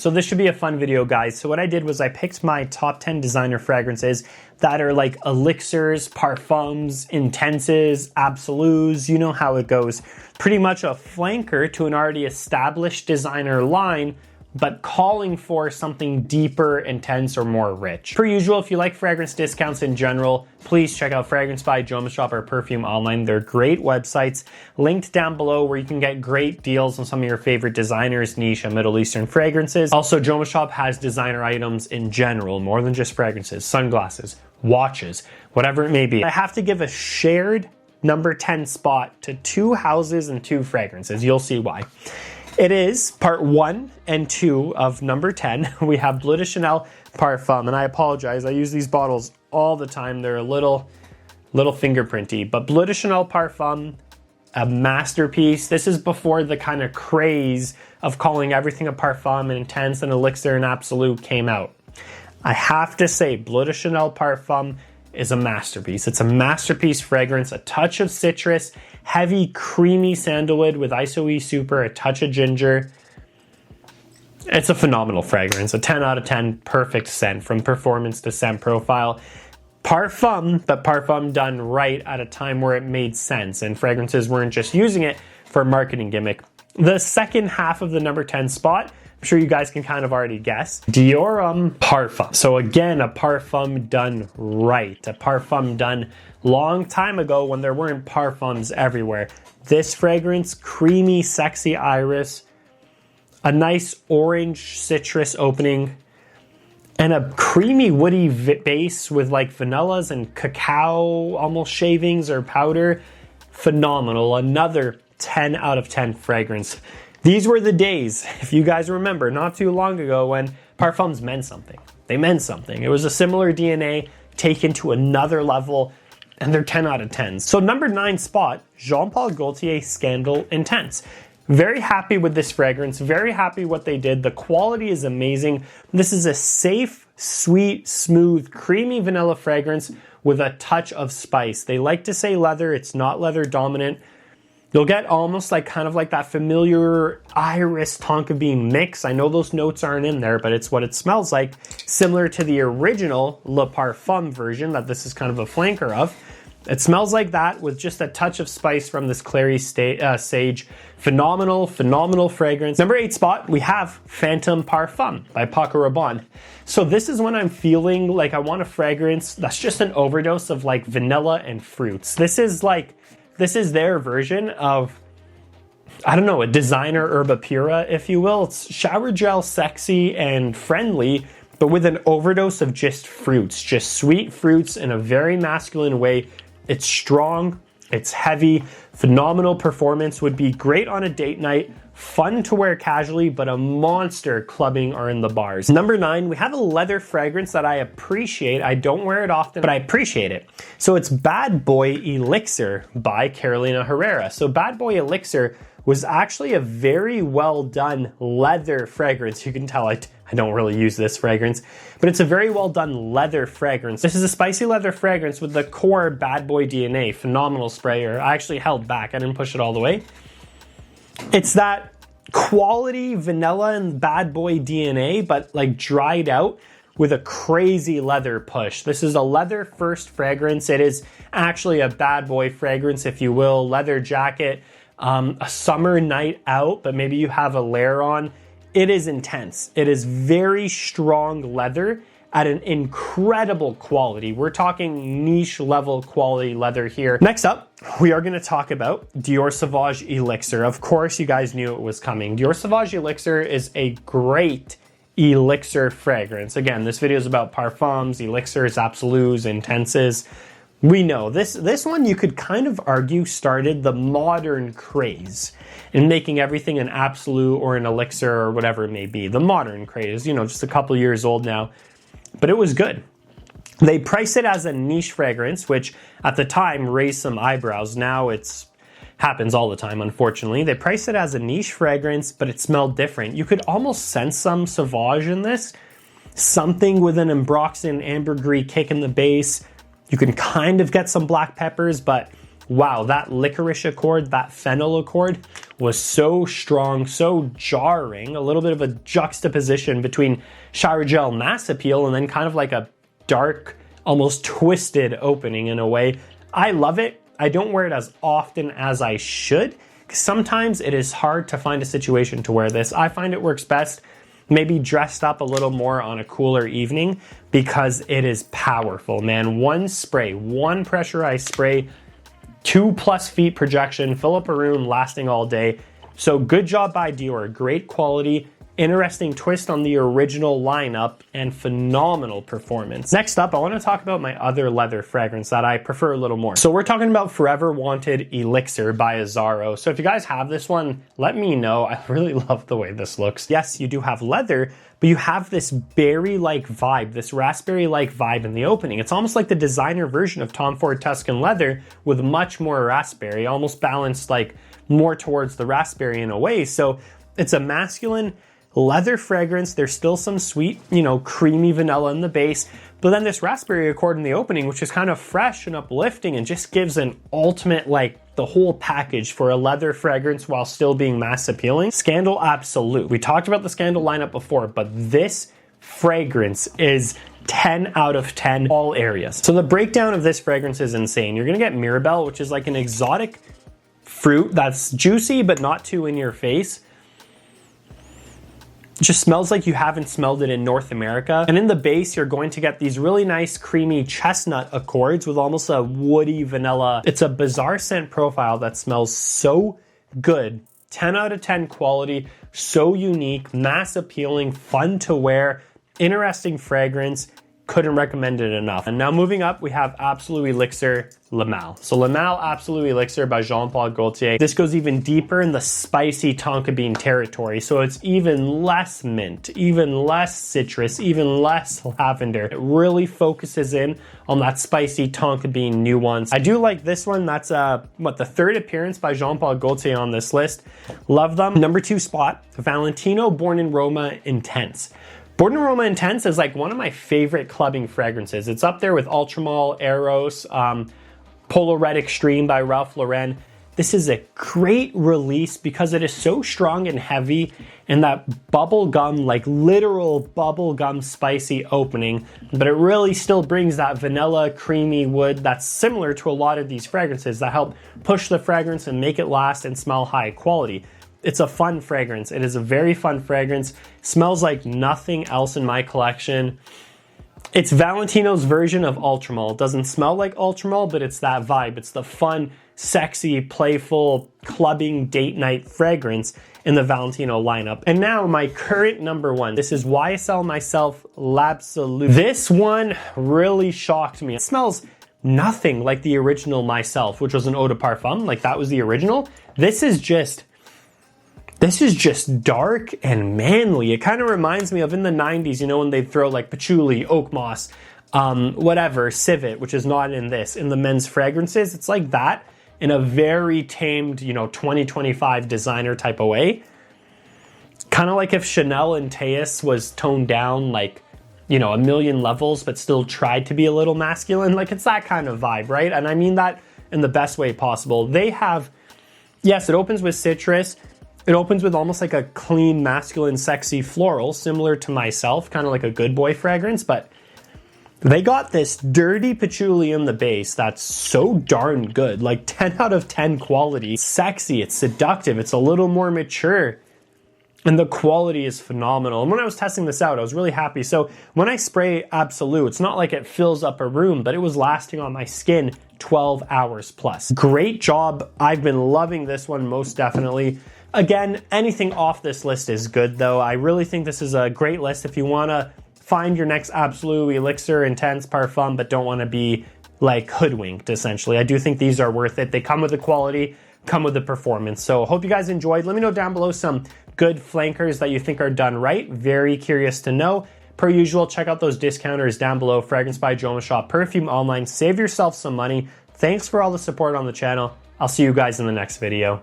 So this should be a fun video, guys. So what I did was I picked my top 10 designer fragrances that are like Elixirs, Parfums, Intenses, Absolus, you know how it goes. Pretty much a flanker to an already established designer line, but calling for something deeper, intense, or more rich. Per usual, if you like fragrance discounts in general, please check out Fragrance by Joma Shop or Perfume Online. They're great websites, linked down below where you can get great deals on some of your favorite designers, niche, and Middle Eastern fragrances. Also, Joma Shop has designer items in general, more than just fragrances, sunglasses, watches, whatever it may be. I have to give a shared number 10 spot to two houses and two fragrances. You'll see why. It is part 1 and 2 of number 10. We have Bleu de Chanel Parfum, and I apologize, I use these bottles all the time. They're a little fingerprinty, but Bleu de Chanel Parfum, a masterpiece. This is before the kind of craze of calling everything a parfum and intense and elixir and absolute came out. I have to say, Bleu de Chanel Parfum is a masterpiece. It's a masterpiece fragrance, a touch of citrus, heavy, creamy sandalwood with ISO-E Super, a touch of ginger. It's a phenomenal fragrance, a 10 out of 10, perfect scent from performance to scent profile. Parfum, but Parfum done right at a time where it made sense and fragrances weren't just using it for a marketing gimmick. The second half of the number 10 spot, I'm sure you guys can kind of already guess. Dior Parfum. So again, a parfum done right. A parfum done long time ago when there weren't parfums everywhere. This fragrance, creamy, sexy iris, a nice orange citrus opening, and a creamy woody base with like vanillas and cacao almost shavings or powder. Phenomenal. Another 10 out of 10 fragrance. These were the days, if you guys remember, not too long ago when parfums meant something. They meant something. It was a similar DNA taken to another level, and they're 10 out of 10s. So number 9 spot, Jean Paul Gaultier Scandal Intense. Very happy with this fragrance, very happy what they did. The quality is amazing. This is a safe, sweet, smooth, creamy vanilla fragrance with a touch of spice. They like to say leather, it's not leather dominant. You'll get almost like kind of like that familiar iris tonka bean mix. I know those notes aren't in there, but it's what it smells like. Similar to the original Le Parfum version that this is kind of a flanker of. It smells like that with just a touch of spice from this clary sage. Phenomenal, phenomenal fragrance. Number 8 spot, we have Phantom Parfum by Paco Rabanne. So this is when I'm feeling like I want a fragrance that's just an overdose of like vanilla and fruits. This is their version of, I don't know, a designer herba pura, if you will. It's shower gel sexy and friendly, but with an overdose of just fruits, just sweet fruits in a very masculine way. It's strong, it's heavy, phenomenal performance, would be great on a date night, fun to wear casually, but a monster clubbing or in the bars. Number 9, we have a leather fragrance that I appreciate. I don't wear it often, but I appreciate it. So it's Bad Boy Elixir by Carolina Herrera. So Bad Boy Elixir was actually a very well done leather fragrance. You can tell I don't really use this fragrance, but it's a very well done leather fragrance. This is a spicy leather fragrance with the core Bad Boy DNA. Phenomenal sprayer. I actually held back. I didn't push it all the way. It's that quality vanilla and Bad Boy DNA, but like dried out with a crazy leather push. This is a leather first fragrance. It is actually a Bad Boy fragrance, if you will. Leather jacket, a summer night out, but maybe you have a layer on. It is intense. It is very strong leather at an incredible quality. We're talking niche level quality leather here. Next up, we are gonna talk about Dior Sauvage Elixir. Of course, you guys knew it was coming. Dior Sauvage Elixir is a great elixir fragrance. Again, this video is about parfums, elixirs, absolus, intenses. We know this one you could kind of argue started the modern craze in making everything an absolute or an elixir or whatever it may be. The modern craze, you know, just a couple years old now, but it was good. They priced it as a niche fragrance, which at the time raised some eyebrows. Now it's happens all the time, unfortunately. They priced it as a niche fragrance, but it smelled different. You could almost sense some sauvage in this, something with an ambroxan ambergris kick in the base. You can kind of get some black peppers, but wow, that licorice accord, that fennel accord was so strong, so jarring, a little bit of a juxtaposition between shower gel mass appeal and then kind of like a dark, almost twisted opening in a way. I love it. I don't wear it as often as I should. Sometimes it is hard to find a situation to wear this. I find it works best maybe dressed up a little more on a cooler evening because it is powerful, man. One spray, one pressurized spray, 2+ feet projection, fill up a room, lasting all day. So good job by Dior, great quality, interesting twist on the original lineup, and phenomenal performance. Next up, I want to talk about my other leather fragrance that I prefer a little more. So we're talking about Forever Wanted Elixir by Azzaro. So if you guys have this one, let me know. I really love the way this looks. Yes, you do have leather, but you have this berry-like vibe, this raspberry-like vibe in the opening. It's almost like the designer version of Tom Ford Tuscan leather with much more raspberry, almost balanced like more towards the raspberry in a way. So it's a masculine leather fragrance. There's still some sweet, creamy vanilla in the base, but then this raspberry accord in the opening, which is kind of fresh and uplifting and just gives an ultimate, like, the whole package for a leather fragrance while still being mass appealing. Scandal Absolu. We talked about the Scandal lineup before, but this fragrance is 10 out of 10 all areas. So the breakdown of this fragrance is insane. You're gonna get Mirabelle, which is like an exotic fruit that's juicy but not too in your face. It just smells like you haven't smelled it in North America. And in the base, you're going to get these really nice creamy chestnut accords with almost a woody vanilla. It's a bizarre scent profile that smells so good. 10 out of 10 quality, so unique, mass appealing, fun to wear, interesting fragrance. Couldn't recommend it enough. And now moving up, we have Absolu Elixir Le Mal. So Le Mal Absolu Elixir by Jean Paul Gaultier. This goes even deeper in the spicy tonka bean territory. So it's even less mint, even less citrus, even less lavender. It really focuses in on that spicy tonka bean nuance. I do like this one. That's the third appearance by Jean Paul Gaultier on this list. Love them. Number 2 spot, Valentino Born in Roma Intense. Born in Roma Intense is like one of my favorite clubbing fragrances. It's up there with Ultramall, Eros, Polo Red Extreme by Ralph Lauren. This is a great release because it is so strong and heavy, and that bubble gum, like literal bubble gum spicy opening, but it really still brings that vanilla creamy wood that's similar to a lot of these fragrances that help push the fragrance and make it last and smell high quality. It's a fun fragrance. It is a very fun fragrance. Smells like nothing else in my collection. It's Valentino's version of Ultramall. It doesn't smell like Ultramall, but it's that vibe. It's the fun, sexy, playful, clubbing date night fragrance in the Valentino lineup. And now my current number 1. This is YSL Myself L'Absolu. This one really shocked me. It smells nothing like the original Myself, which was an eau de parfum. Like that was the original. This is just dark and manly. It kind of reminds me of in the 90s, when they'd throw like patchouli, oak moss, whatever, civet, which is not in this, in the men's fragrances. It's like that in a very tamed, 2025 designer type of way. Kind of like if Chanel and Teus was toned down like, a million levels, but still tried to be a little masculine. Like it's that kind of vibe, right? And I mean that in the best way possible. They have, yes, it opens with citrus. It opens with almost like a clean, masculine, sexy floral, similar to Myself, kind of like a good boy fragrance, but they got this dirty patchouli in the base that's so darn good, like 10 out of 10 quality. It's sexy, it's seductive, it's a little more mature, and the quality is phenomenal. And when I was testing this out, I was really happy. So when I spray Absolu, it's not like it fills up a room, but it was lasting on my skin 12 hours plus. Great job. I've been loving this one most definitely. Again, anything off this list is good though. I really think this is a great list if you want to find your next Absolu Elixir Intense Parfum but don't want to be like hoodwinked essentially. I do think these are worth it. They come with the quality, come with the performance. So hope you guys enjoyed. Let me know down below some good flankers that you think are done right. Very curious to know. Per usual, check out those discounters down below. Fragrance by Joma Shop, Perfume Online. Save yourself some money. Thanks for all the support on the channel. I'll see you guys in the next video.